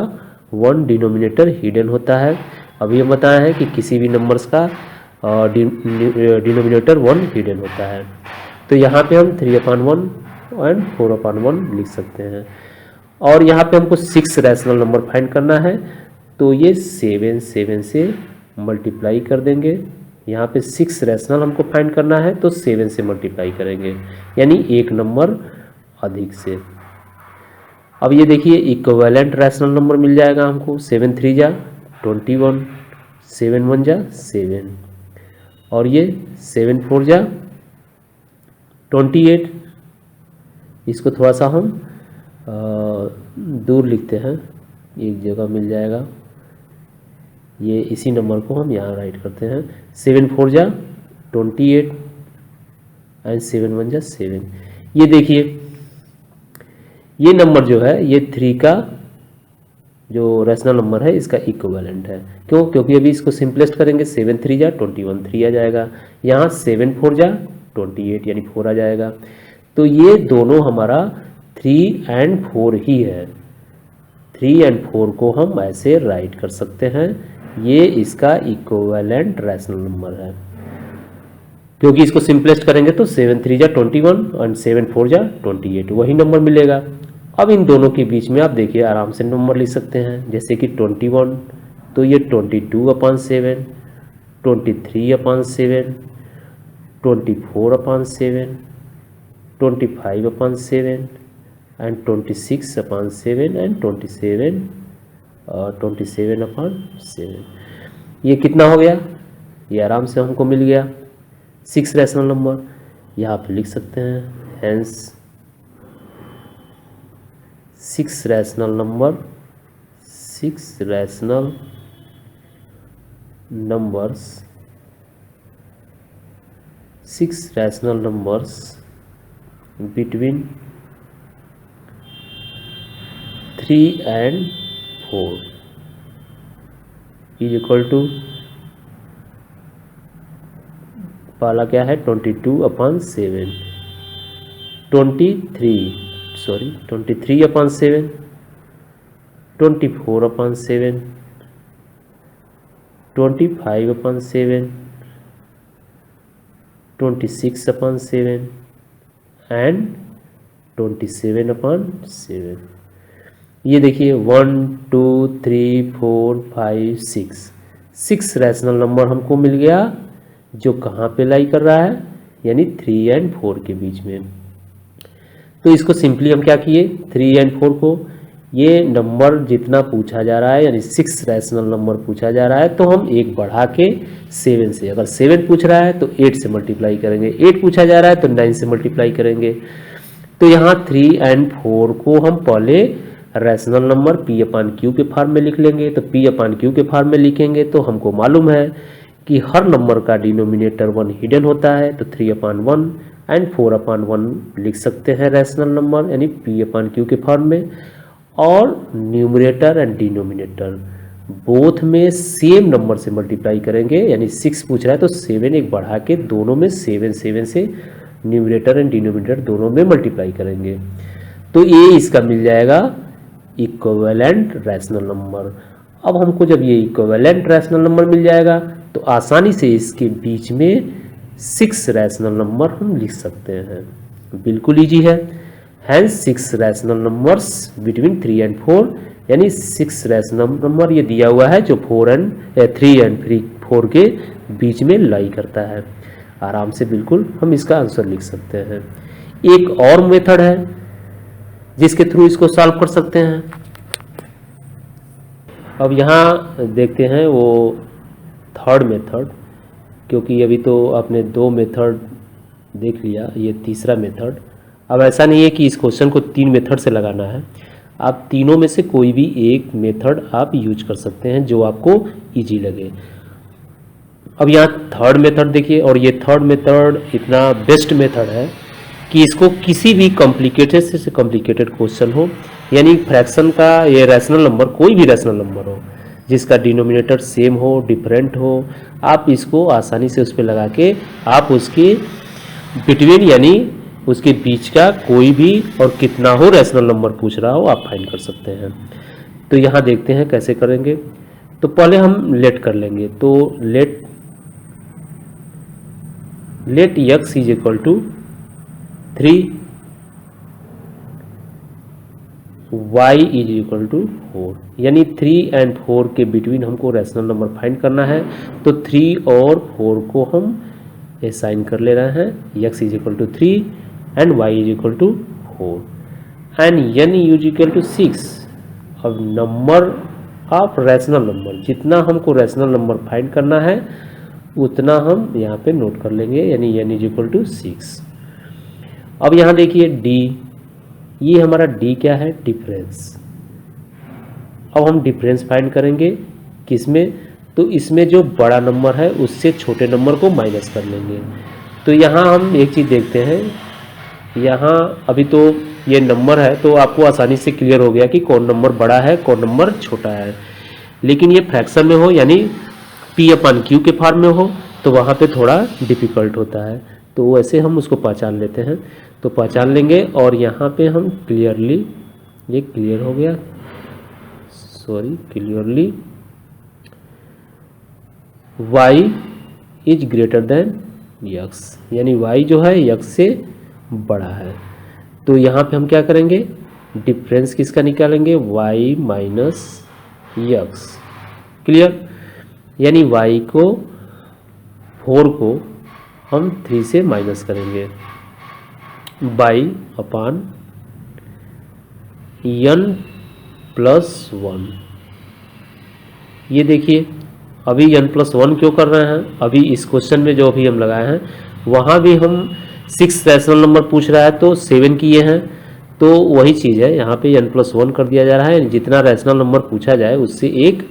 1 डिनोमिनेटर हिडन होता है। अभी हम बताया है कि किसी भी नंबर्स का डिनोमिनेटर 1 हिडन होता है। तो यहाँ पे हम 3/1 एंड 4/1 लिख सकते हैं। और यहाँ पे हमको 6 रैशनल नंबर फाइंड करना है, तो ये 7 से मल्टीप्लाई कर देंगे। यहाँ पे 6 रैशनल हमको फाइंड करना है, तो 7 से मल्टीप्लाई करेंगे, यानी एक नंबर अधिक से। अब ये देखिए इक्विवेलेंट रैशनल नंबर मिल जाएगा हमको। 7 3 जा 21, 7 1 जा 7, और ये 7 4 जा 28। इसको थोड़ा सा हम दूर लिखते हैं, एक जगह मिल जाएगा। ये इसी नंबर को हम यहाँ राइट करते हैं। 7 4 जा 28 एंड 7 1 जा 7। ये देखिए ये नंबर जो है ये 3 का जो रैशनल नंबर है इसका इक्विवेलेंट है। क्यों? क्योंकि अभी इसको सिंपलेस्ट करेंगे। 7 3 जा 21, 3 आ जाएगा। यहाँ 7 4 जा 28 यानी 4 आ जाएगा। तो ये दोनों हमारा 3 एंड 4 ही है। 3 एंड 4 को हम ऐसे राइट कर सकते हैं, ये इसका इक्विवेलेंट रैशनल नंबर है। क्योंकि इसको सिंपलेस्ट करेंगे तो 7 3 जा 21 एंड 7 4 जा 28 वही नंबर मिलेगा। अब इन दोनों के बीच में आप देखिए आराम से नंबर लिख सकते हैं। जैसे कि 21, तो ये 22/7, 23/7, 24/7, 25/7 एंड 26/7 एंड 27/7। ये कितना हो गया? ये आराम से हमको मिल गया 6 रैशनल नंबर। यहाँ पे लिख सकते हैं hence 6 rational number, 6 rational numbers, 6 rational numbers between 3 and 4 is equal to, पहला क्या है 22/7, 23/7, 24/7, 25/7, 26/7 एंड 27/7। ये देखिए 1 2 3 4 5 6 रैशनल नंबर हमको मिल गया जो कहाँ पे लाई कर रहा है, यानी 3 एंड 4 के बीच में। तो इसको सिंपली हम क्या किए, 3 एंड 4 को, ये नंबर जितना पूछा जा रहा है यानी 6 रैशनल नंबर पूछा जा रहा है, तो हम एक बढ़ा के 7 से, अगर 7 पूछ रहा है तो 8 से मल्टीप्लाई करेंगे, 8 पूछा जा रहा है तो 9 से मल्टीप्लाई करेंगे। तो यहाँ 3 एंड 4 को हम पहले रैशनल नंबर P/Q के फॉर्म में लिख लेंगे। तो P/Q के फॉर्म में लिखेंगे तो हमको मालूम है कि हर नंबर का डिनोमिनेटर 1 हिडन होता है, तो 3/1 एंड 4/1 लिख सकते हैं रैशनल नंबर यानी P/Q के फॉर्म में। और न्यूमरेटर एंड डिनोमिनेटर बोथ में सेम नंबर से मल्टीप्लाई करेंगे, यानी 6 पूछ रहा है तो 7 एक बढ़ा के दोनों में 7 से न्यूमरेटर एंड डिनोमिनेटर दोनों में मल्टीप्लाई करेंगे। तो ये इसका मिल जाएगा इक्विवेलेंट रैशनल नंबर। अब हमको जब ये इक्विवेलेंट रैशनल नंबर मिल जाएगा तो आसानी से इसके बीच में 6 रैशनल नंबर हम लिख सकते हैं, बिल्कुल ईजी है। Hence 6 rational numbers between 3 and 4, यानी 6 रैशनल नंबर ये दिया हुआ है जो 3 एंड 4 के बीच में लाई करता है। आराम से बिल्कुल हम इसका आंसर लिख सकते हैं। एक और मेथड है जिसके थ्रू इसको सॉल्व कर सकते हैं। अब यहाँ देखते हैं वो थर्ड मेथड, क्योंकि अभी तो आपने 2 मेथड देख लिया, ये तीसरा मेथड। अब ऐसा नहीं है कि इस क्वेश्चन को 3 मेथड से लगाना है, आप तीनों में से कोई भी एक मेथड आप यूज कर सकते हैं जो आपको इजी लगे। अब यहाँ थर्ड मेथड देखिए, और ये थर्ड मेथड इतना बेस्ट मेथड है कि इसको किसी भी कॉम्प्लिकेटेड से कॉम्प्लिकेटेड क्वेश्चन हो, यानी फ्रैक्शन का ये रैशनल नंबर, कोई भी रैशनल नंबर हो जिसका डिनोमिनेटर सेम हो, डिफरेंट हो, आप इसको आसानी से उस पर लगा के आप उसके बिटवीन यानी उसके बीच का कोई भी और कितना हो रैशनल नंबर पूछ रहा हो आप फाइंड कर सकते हैं। तो यहाँ देखते हैं कैसे करेंगे। तो पहले हम लेट कर लेंगे। तो let x is equal to 3, y is equal to 4, यानी 3 and 4 के बिटवीन हमको रैशनल नंबर फाइंड करना है। तो 3 और 4 को हम असाइन कर ले रहे हैं। x is equal to 3 and y is equal to 4 and n is equal to 6। अब नंबर ऑफ रैशनल नंबर, जितना हमको रैशनल नंबर फाइंड करना है उतना हम यहाँ पे नोट कर लेंगे, यानी n इज इक्वल टू 6। अब यहाँ देखिए d, ये हमारा d क्या है, डिफरेंस। अब हम डिफरेंस फाइंड करेंगे किसमें, तो इसमें जो बड़ा नंबर है उससे छोटे नंबर को माइनस कर लेंगे। तो यहाँ हम एक चीज़ देखते हैं, यहाँ अभी तो ये नंबर है तो आपको आसानी से क्लियर हो गया कि कौन नंबर बड़ा है कौन नंबर छोटा है। लेकिन ये फ्रैक्शन में हो यानी P/Q के फॉर्म में हो तो वहाँ पे थोड़ा डिफ़िकल्ट होता है, तो वैसे हम उसको पहचान लेते हैं। तो पहचान लेंगे और यहाँ पे हम क्लियरली, ये क्लियर हो गया, sorry clearly y is greater than x, यानी y जो है x से बड़ा है। तो यहाँ पे हम क्या करेंगे, डिफरेंस किसका निकालेंगे, y माइनस x। क्लियर, यानी y को 4 को हम 3 से माइनस करेंगे बाई अपान n प्लस 1। ये देखिए अभी n प्लस 1 क्यों कर रहे हैं, अभी इस क्वेश्चन में जो अभी हम लगाए हैं वहाँ भी हम 6 रैशनल नंबर पूछ रहा है तो 7 किए हैं, तो वही चीज़ है यहाँ पे n प्लस 1 कर दिया जा रहा है। जितना रैशनल नंबर पूछा जाए उससे एक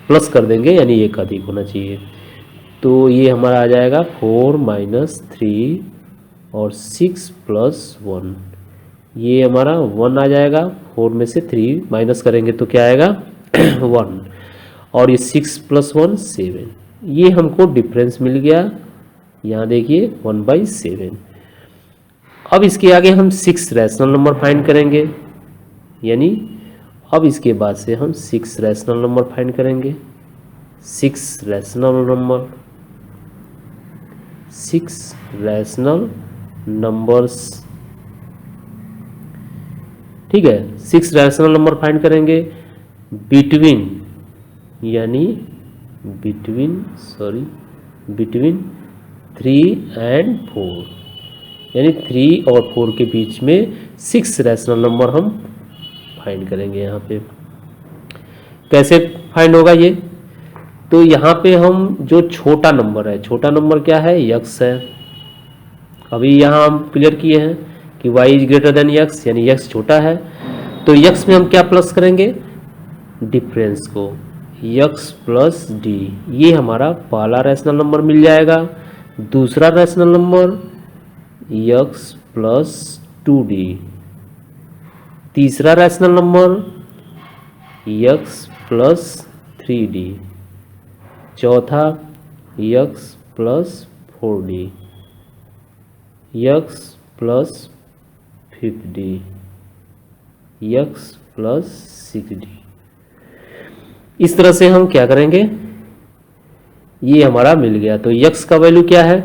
प्लस कर देंगे, यानी एक अधिक होना चाहिए। तो ये हमारा आ जाएगा 4 माइनस 3 और 6 प्लस 1, ये हमारा 1 आ जाएगा। 4 में से 3 माइनस करेंगे तो क्या आएगा 1, और ये 6 प्लस 1 7, ये हमको डिफरेंस मिल गया। यहाँ देखिए 1/7। अब इसके आगे हम 6 रैशनल नंबर फाइंड करेंगे, यानी अब इसके बाद से हम 6 रैशनल नंबर फाइंड करेंगे। 6 रैशनल नंबर, 6 रैशनल नंबर्स, ठीक है। 6 रैशनल नंबर फाइंड करेंगे बिटवीन, यानी बिटवीन 3 and 4, यानी 3 और 4 के बीच में 6 रैशनल नंबर हम फाइंड करेंगे। यहाँ पे कैसे फाइंड होगा ये, तो यहाँ पे हम जो छोटा नंबर है, छोटा नंबर क्या है, x है। अभी यहाँ हम क्लियर किए हैं कि y is greater than x, यानी x छोटा है। तो x में हम क्या प्लस करेंगे, डिफरेंस को, x प्लस d, ये हमारा पहला रैशनल नंबर मिल जाएगा। दूसरा rational number x plus 2d, तीसरा rational number x plus 3d, चौथा x plus 4d, x plus 5d, x plus 6d। इस तरह से हम क्या करेंगे, ये हमारा मिल गया। तो x का वैल्यू क्या है,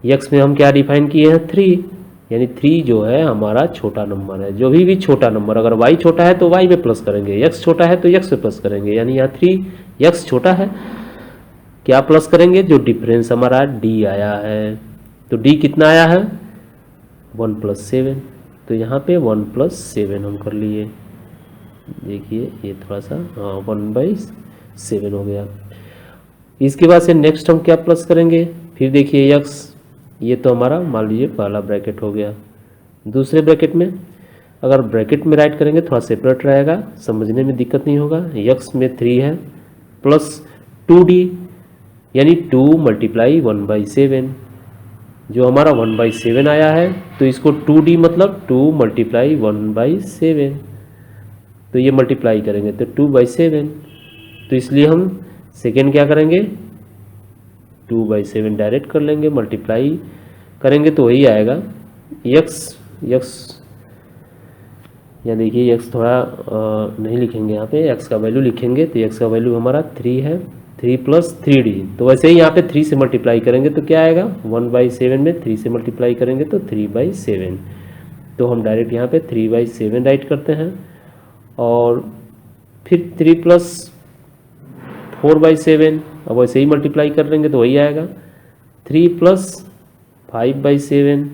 x में हम क्या डिफाइन किए हैं 3, यानी 3 जो है हमारा छोटा नंबर है। जो भी छोटा नंबर, अगर y छोटा है तो y पे प्लस करेंगे, x छोटा है तो x पे प्लस करेंगे, यानी यहाँ 3x छोटा है, क्या प्लस करेंगे, जो डिफरेंस हमारा d आया है। तो d कितना आया है 1 प्लस 7, तो यहाँ पे 1 प्लस 7 हम कर लिए। देखिए ये थोड़ा सा 1/7 हो गया। इसके बाद से नेक्स्ट हम क्या प्लस करेंगे, फिर देखिए x, ये तो हमारा मान लीजिए पहला ब्रैकेट हो गया। दूसरे ब्रैकेट में, अगर ब्रैकेट में राइट करेंगे थोड़ा सेपरेट रहेगा, समझने में दिक्कत नहीं होगा। x में 3 है प्लस 2d, यानी 2 मल्टीप्लाई 1/7, जो हमारा 1/7 आया है तो इसको 2D मतलब 2 मल्टीप्लाई 1/7, तो ये मल्टीप्लाई करेंगे तो 2/7, तो इसलिए हम सेकेंड क्या करेंगे 2/7 डायरेक्ट कर लेंगे, मल्टीप्लाई करेंगे तो वही आएगा x। यहाँ देखिए x थोड़ा नहीं लिखेंगे, यहाँ पे x का वैल्यू लिखेंगे तो x का वैल्यू हमारा 3 है, 3 + 3D, तो वैसे ही यहाँ पे 3 से मल्टीप्लाई करेंगे तो क्या आएगा 1/7 में 3 से मल्टीप्लाई करेंगे तो 3/7, तो हम डायरेक्ट यहाँ पे 3/7 राइट करते हैं, और फिर 3 + 4/7, अब वैसे ही मल्टीप्लाई कर लेंगे तो वही आएगा 3 + 5/7,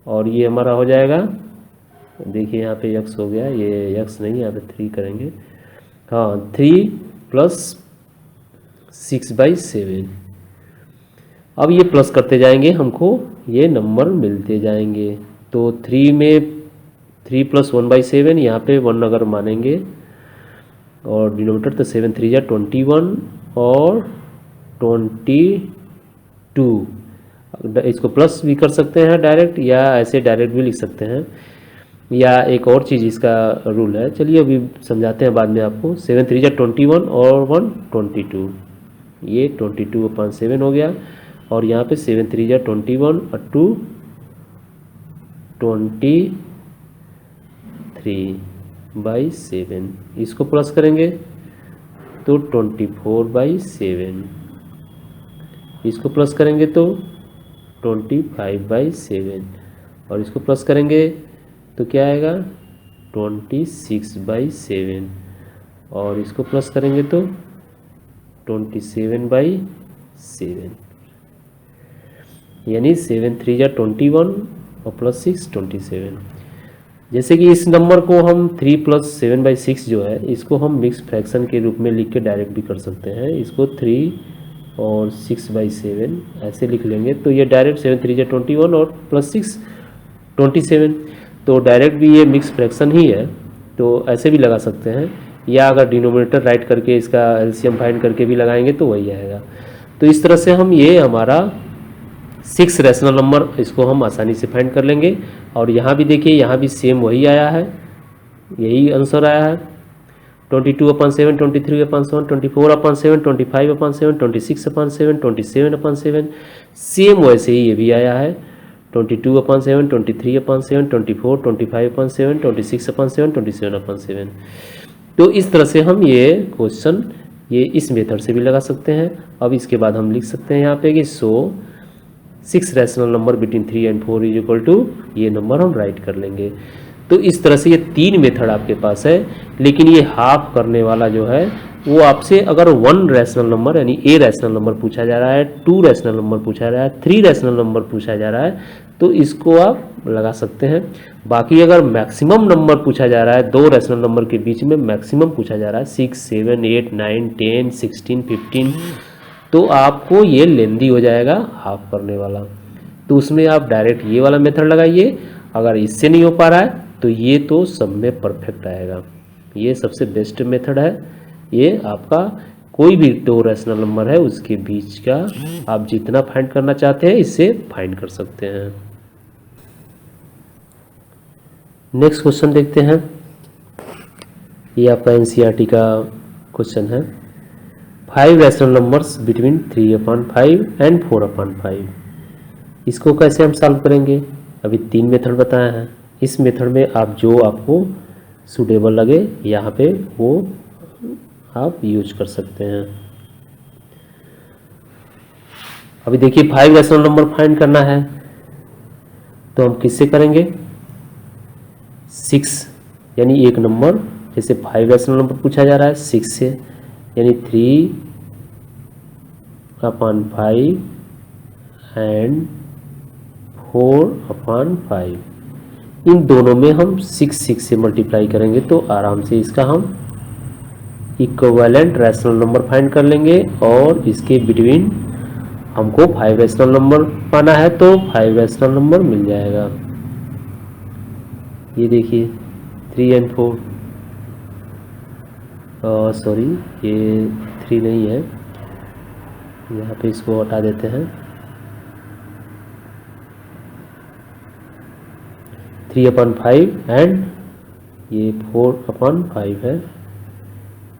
और ये हमारा हो जाएगा, देखिए यहाँ पे x हो गया, ये x नहीं यहाँ पे 3 करेंगे, हाँ 3 + 6/7। अब ये प्लस करते जाएंगे, हमको ये नंबर मिलते जाएंगे, तो 3 में 3 + 1/7, यहाँ पे 1 अगर मानेंगे और डिनोमिनेटर तो 7 3 जा 21 और 22, इसको प्लस भी कर सकते हैं डायरेक्ट, या ऐसे डायरेक्ट भी लिख सकते हैं, या एक और चीज़ इसका रूल है, चलिए अभी समझाते हैं बाद में आपको। 7 3 जा 21 और 1 22, ये 22/7 हो गया, और यहाँ पे 7 3 जा 21 और 2 23/7, इसको प्लस करेंगे तो 24/7, इसको प्लस करेंगे तो 25/7, और इसको प्लस करेंगे तो क्या आएगा 26/7, और इसको प्लस करेंगे तो 27/7, यानी 7 3 जा 21 और +6 27। जैसे कि इस नंबर को हम 3 + 7/6 जो है, इसको हम मिक्स फ्रैक्शन के रूप में लिख के डायरेक्ट भी कर सकते हैं, इसको 3 और 6/7 ऐसे लिख लेंगे, तो ये डायरेक्ट 7 3 जा 21 और +6 27, तो डायरेक्ट भी ये मिक्स फ्रैक्शन ही है, तो ऐसे भी लगा सकते हैं, या अगर डिनोमिनेटर राइट करके इसका एलसीएम फाइंड करके भी लगाएंगे तो वही आएगा। तो इस तरह से हम ये हमारा 6 रैशनल नंबर, इसको हम आसानी से फाइंड कर लेंगे, और यहाँ भी देखिए, यहाँ भी सेम वही आया है, यही आंसर आया है 22/7, 23/7, 24/7, 25/7, 26/7, 27/7, सेम वैसे ही ये भी आया है 22/7, 23/7, 24, 25/7, 26/7, 27/7। तो इस तरह से हम ये क्वेश्चन ये इस मेथड से भी लगा सकते हैं। अब इसके बाद हम लिख सकते हैं यहाँ पे कि 6 rational number between 3 and 4 is equal to, ये नंबर हम राइट कर लेंगे। तो इस तरह से ये 3 मेथड आपके पास है, लेकिन ये हाफ करने वाला जो है वो आपसे अगर 1 रैशनल नंबर यानी ए रैशनल नंबर पूछा जा रहा है, 2 रैशनल नंबर पूछा जा रहा है, 3 रैशनल नंबर पूछा जा रहा है, तो इसको आप लगा सकते हैं। बाकी अगर मैक्सिमम नंबर पूछा जा रहा है, 2 रैशनल नंबर के बीच में मैक्सिमम पूछा जा रहा है 6 7 8 9 10 16 15, तो आपको ये लेंदी हो जाएगा हाफ करने वाला, तो उसमें आप डायरेक्ट ये वाला मेथड लगाइए। अगर इससे नहीं हो पा रहा है तो ये तो सब में परफेक्ट आएगा, ये सबसे बेस्ट मेथड है। ये आपका कोई भी 2 रैशनल नंबर है उसके बीच का आप जितना फाइंड करना चाहते हैं इससे फाइंड कर सकते हैं। नेक्स्ट क्वेश्चन देखते हैं, ये आपका एनसीईआरटी का क्वेश्चन है। 5 रैशनल नंबर्स बिटवीन 3/5 एंड 4/5, इसको कैसे हम सॉल्व करेंगे। अभी 3 मेथड बताए हैं, इस मेथड में आप जो आपको सूटेबल लगे यहाँ पे वो आप यूज कर सकते हैं। अभी देखिए 5 रैशनल नंबर फाइंड करना है, तो हम किससे करेंगे 6 यानी एक नंबर, जैसे 5 रैशनल नंबर पूछा जा रहा है 6 से, यानी 3/5 एंड 4/5, इन दोनों में हम 6 से मल्टीप्लाई करेंगे तो आराम से इसका हम इक्विवेलेंट रैशनल नंबर फाइंड कर लेंगे, और इसके बिटवीन हमको 5 रैशनल नंबर पाना है तो 5 रैशनल नंबर मिल जाएगा। ये देखिए 3 and 4, सॉरी ये 3 नहीं है, यहाँ पे इसको हटा देते हैं। 3/5 एंड ये 4/5 है,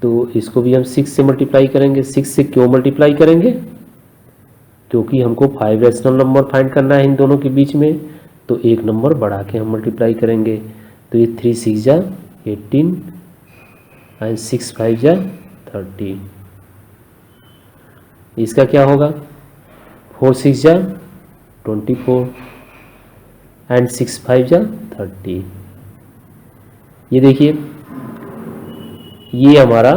तो इसको भी हम 6 से मल्टीप्लाई करेंगे। 6 से क्यों मल्टीप्लाई करेंगे? क्योंकि हमको 5 रैशनल नंबर फाइंड करना है इन दोनों के बीच में, तो एक नंबर बढ़ा के हम मल्टीप्लाई करेंगे। तो ये 3 6 जा 18 एंड 6 5 जा 30। इसका क्या होगा? 4 6 जा 24 एंड 6 5 जा 30। ये देखिए, ये हमारा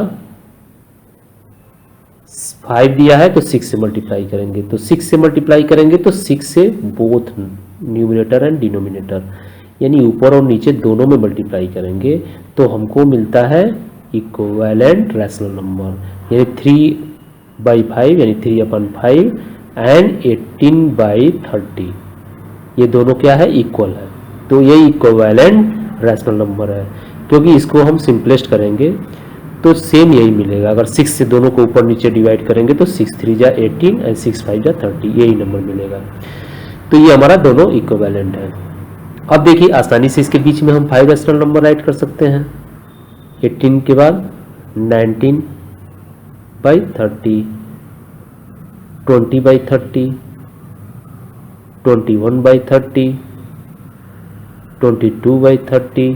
5 दिया है तो 6 से मल्टीप्लाई करेंगे, तो 6 से मल्टीप्लाई करेंगे तो 6 से बोथ न्यूमरेटर एंड डिनोमिनेटर यानी ऊपर और नीचे दोनों में मल्टीप्लाई करेंगे, तो हमको मिलता है इक्विवेलेंट रैशनल नंबर, यानी 3/5 यानी 3/5 एंड 18/30। ये दोनों क्या है? इक्वल है, तो ये इक्विवेलेंट रैशनल नंबर है। क्योंकि इसको हम सिंपलेस्ट करेंगे तो सेम यही मिलेगा। अगर 6 से दोनों को ऊपर नीचे डिवाइड करेंगे तो 6 3 जा 18 एंड 6 5 जा 30, यही नंबर मिलेगा। तो ये हमारा दोनों इक्विवेलेंट है। अब देखिए, आसानी से इसके बीच में हम 5 रैशनल नंबर राइट कर सकते हैं। 18 के बाद 19/30, 20/30, 21/30, 22/30,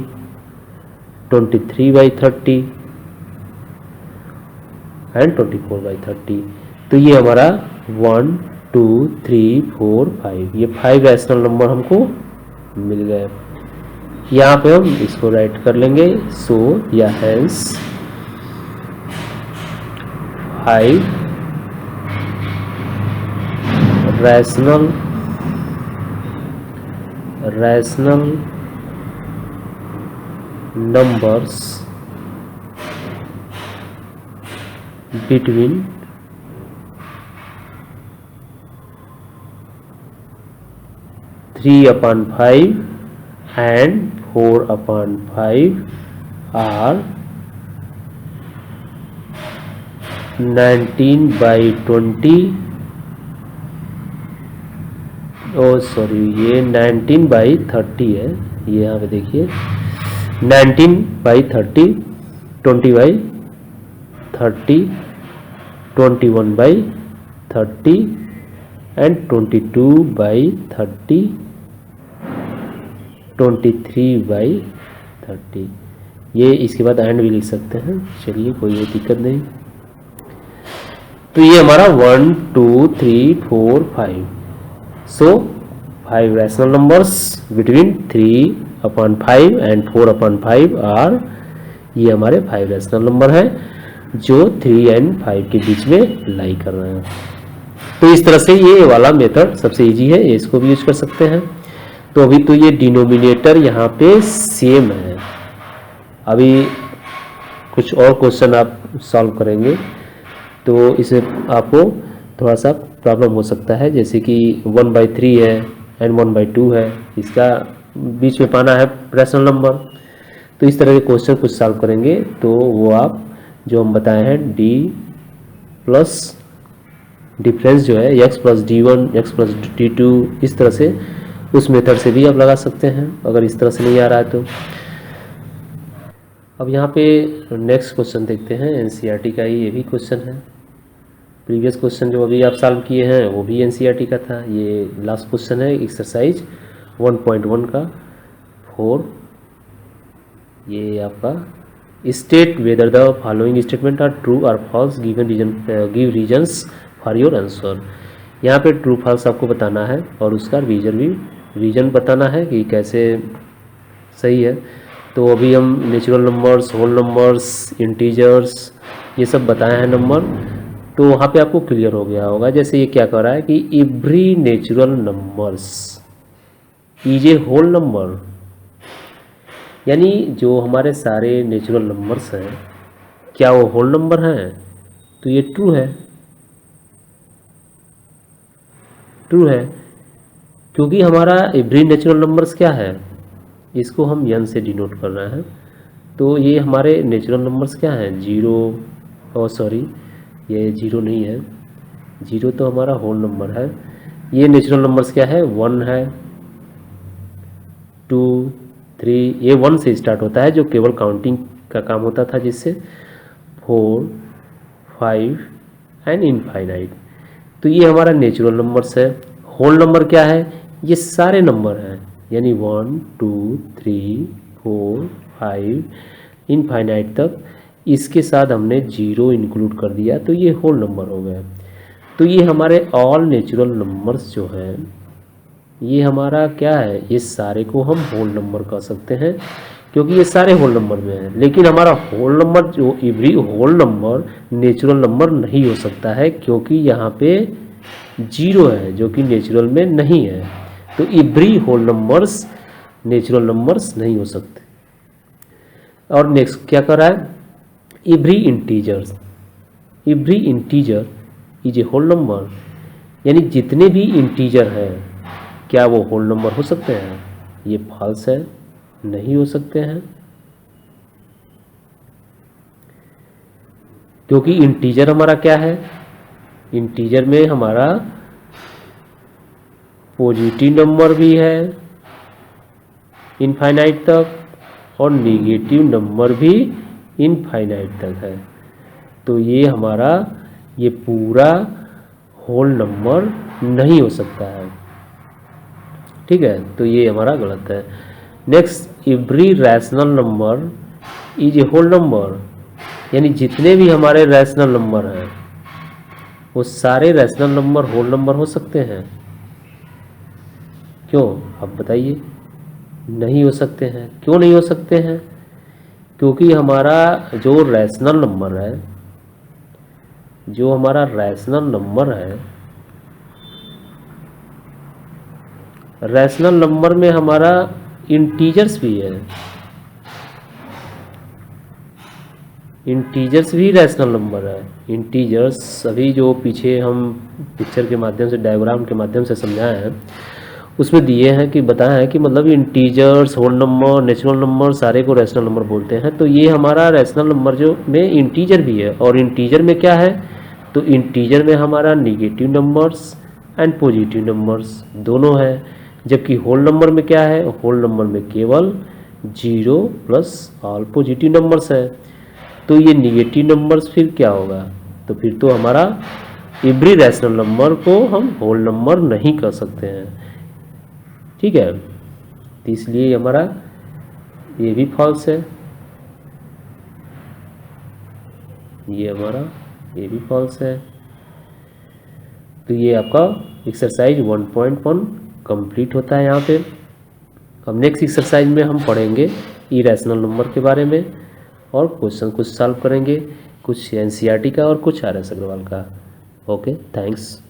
23/30 एंड 24/30। तो ये हमारा 1 2 3 4 5, ये 5 रैशनल नंबर हमको मिल गए। यहाँ पे हम इसको राइट कर लेंगे। सो या hence 5 rational numbers between 3/5 and 4/5 are 19/20, ये 19/30 है। ये यहाँ पे देखिए 19/30, 20/30, 21/30 एंड 22/30, 23/30। ये इसके बाद एंड भी लिख सकते हैं, चलिए कोई दिक्कत नहीं। तो ये हमारा 1 2 3 4 5। So 5 rational numbers between 3/5 and 4/5 are, ये हमारे 5 रैशनल नंबर हैं जो 3 एंड 5 के बीच में लाई कर रहे हैं। तो इस तरह से ये वाला मेथड सबसे इजी है, इसको भी यूज कर सकते हैं। तो अभी तो ये डिनोमिनेटर यहाँ पे सेम है। अभी कुछ और क्वेश्चन आप सॉल्व करेंगे तो इसे आपको थोड़ा सा प्रॉब्लम हो सकता है, जैसे कि 1/3 है एंड 1/2 है, इसका बीच में पाना है रैशनल नंबर। तो इस तरह के क्वेश्चन कुछ सॉल्व करेंगे तो वो आप जो हम बताए हैं d प्लस डिफरेंस जो है x plus d1 x plus d2, इस तरह से उस मेथड से भी आप लगा सकते हैं अगर इस तरह से नहीं आ रहा है तो। अब यहाँ पे नेक्स्ट क्वेश्चन देखते हैं, एनसीईआरटी का ही ये भी क्वेश्चन है। प्रीवियस क्वेश्चन जो अभी आप सॉल्व किए हैं वो भी एनसीईआरटी का था। ये लास्ट क्वेश्चन है एक्सरसाइज 1.1 का 4। ये आपका state whether the following statement are true और false given give reasons for your answer. यहाँ पे ट्रू फॉल्स आपको बताना है और उसका रीजन बताना है कि कैसे सही है। तो अभी हम natural numbers, whole numbers, integers ये सब बताए हैं नंबर, तो वहाँ पे आपको क्लियर हो गया होगा। जैसे ये क्या कर रहा है कि every natural numbers is a whole number, यानी जो हमारे सारे नेचुरल नंबर्स हैं क्या वो होल नंबर हैं? तो ये ट्रू है, ट्रू है, क्योंकि हमारा एवरी नेचुरल नंबर्स क्या है, इसको हम n से डिनोट कर रहे हैं। तो ये हमारे नेचुरल नंबर्स क्या हैं? 0, और सॉरी ये 0 नहीं है, जीरो तो हमारा होल नंबर है। ये नेचुरल नंबर्स क्या है, 1 है, 2, 3, ये 1 से स्टार्ट होता है जो केवल काउंटिंग का काम होता था, जिससे 4, 5 एंड इनफाइनाइट। तो ये हमारा नेचुरल नंबर्स है। होल नंबर क्या है, ये सारे नंबर हैं, यानी 1, 2, 3, 4, 5 इनफाइनाइट तक। इसके साथ हमने जीरो इंक्लूड कर दिया तो ये होल नंबर हो गया। तो ये हमारे ऑल नेचुरल नंबर्स जो हैं, ये हमारा क्या है, ये सारे को हम होल नंबर कह सकते हैं क्योंकि ये सारे होल नंबर में हैं। लेकिन हमारा होल नंबर जो every whole number natural number नहीं हो सकता है क्योंकि यहाँ पे जीरो है जो कि नेचुरल में नहीं है। तो every whole numbers natural numbers नहीं हो सकते। और नेक्स्ट क्या कर रहा है, every integers, every integer is a whole number, यानी जितने भी इंटीजर हैं क्या वो होल नंबर हो सकते हैं। ये फॉल्स है, नहीं हो सकते हैं क्योंकि इंटीजर हमारा क्या है, इंटीजर में हमारा पॉजिटिव नंबर भी है इनफाइनाइट तक और नेगेटिव नंबर भी इनफाइनाइट तक है। तो ये हमारा ये पूरा होल नंबर नहीं हो सकता है, ठीक है। तो ये हमारा गलत है। Next, every rational number is a whole number, यानी जितने भी हमारे रैशनल नंबर हैं वो सारे रैशनल नंबर होल नंबर हो सकते हैं। क्यों, आप बताइए। नहीं हो सकते हैं। क्यों नहीं हो सकते हैं, क्योंकि हमारा जो रैशनल नंबर है, जो हमारा रैशनल नंबर है, रैशनल नंबर में हमारा इंटीजर्स भी है, इंटीजर्स भी रैशनल नंबर है। इंटीजर्स अभी जो पीछे हम पिक्चर के माध्यम से, डायग्राम के माध्यम से समझाए हैं, उसमें दिए हैं कि बताया है कि मतलब integers, whole number, natural number सारे को रैशनल नंबर बोलते हैं। तो ये हमारा रैशनल नंबर जो में इंटीजर भी है, और इंटीजर में क्या है, तो इंटीजर में हमारा negative numbers and positive numbers दोनों है। जबकि होल नंबर में क्या है, होल नंबर में केवल zero plus all positive numbers है। तो ये निगेटिव नंबर्स फिर क्या होगा, तो फिर तो हमारा एवरी रैशनल नंबर को हम होल नंबर नहीं कर सकते हैं, ठीक है। तो इसलिए हमारा ये भी फॉल्स है, ये हमारा ये भी फॉल्स है। तो ये आपका एक्सरसाइज 1.1 कंप्लीट होता है यहाँ पे। अब नेक्स्ट एक्सरसाइज में हम पढ़ेंगे इरेशनल नंबर के बारे में और क्वेश्चन कुछ सॉल्व करेंगे, कुछ एनसीईआरटी का और कुछ आर एस अग्रवाल का। Okay, thanks.